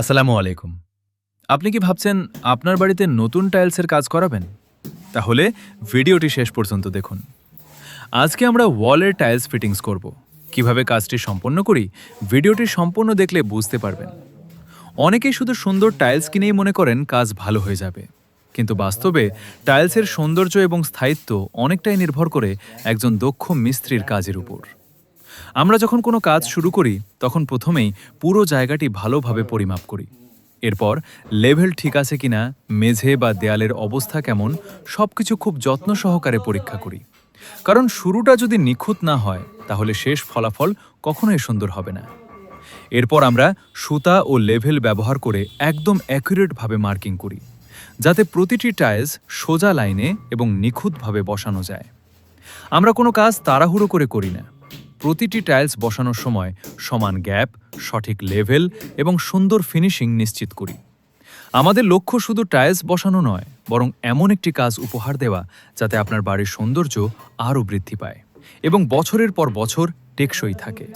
আসসালামু আলাইকুম। আপনি কি ভাবছেন আপনার বাড়িতে নতুন টাইলসের কাজ করাবেন? তাহলে ভিডিওটি শেষ পর্যন্ত দেখুন। আজকে আমরা ওয়ালের টাইলস ফিটিংস করব। কিভাবে কাজটি সম্পন্ন করি, ভিডিওটি সম্পূর্ণ দেখলে বুঝতে পারবেন। অনেকেই শুধু সুন্দর টাইলস কিনেই মনে করেন কাজ ভালো হয়ে যাবে। কিন্তু বাস্তবে টাইলসের সৌন্দর্য এবং স্থায়িত্ব অনেকটাই নির্ভর করে একজন দক্ষ মিস্ত্রির কাজের উপর। আমরা যখন কোনো কাজ শুরু করি তখন প্রথমেই পুরো জায়গাটি ভালোভাবে পরিমাপ করি। এরপর লেভেল ঠিক আছে কিনা, মেঝে বা দেয়ালের অবস্থা কেমন, সবকিছু খুব যত্ন সহকারে পরীক্ষা করি। কারণ শুরুটা যদি নিখুঁত না হয় তাহলে শেষ ফলাফল কখনোই সুন্দর হবে না। এরপর আমরা সুতা ও লেভেল ব্যবহার করে একদম অ্যাকুরেটভাবে মার্কিং করি, যাতে প্রতিটি টাইলস সোজা লাইনে এবং নিখুঁতভাবে বসানো যায়। আমরা কোনো কাজ তাড়াহুড়ো করে করি না। প্রতিটি টাইলস বসানোর সময় সমান গ্যাপ, সঠিক লেভেল এবং সুন্দর ফিনিশিং নিশ্চিত করি। আমাদের লক্ষ্য শুধু টাইলস বসানো নয়, বরং এমন একটি কাজ উপহার দেওয়া যাতে আপনার বাড়ির সৌন্দর্য আরও বৃদ্ধি পায় এবং বছরের পর বছর টেকসই থাকে।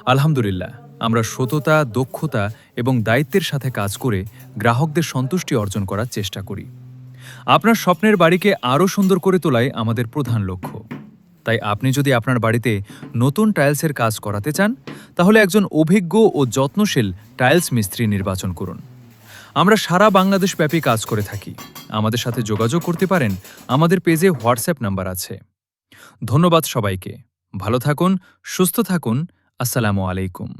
আলহামদুলিল্লাহ, আমরা সততা, দক্ষতা এবং দায়িত্বের সাথে কাজ করে গ্রাহকদের সন্তুষ্টি অর্জন করার চেষ্টা করি। আপনার স্বপ্নের বাড়িকে আরও সুন্দর করে তোলাই আমাদের প্রধান লক্ষ্য। তাই আপনি যদি আপনার বাড়িতে নতুন টাইলসের কাজ করাতে চান, তাহলে একজন অভিজ্ঞ ও যত্নশীল টাইলস মিস্ত্রি নির্বাচন করুন। আমরা সারা বাংলাদেশ ব্যাপী কাজ করে থাকি। আমাদের সাথে যোগাযোগ করতে পারেন, আমাদের পেজে হোয়াটসঅ্যাপ নাম্বার আছে। ধন্যবাদ সবাইকে। ভালো থাকুন, সুস্থ থাকুন। আসসালামু আলাইকুম।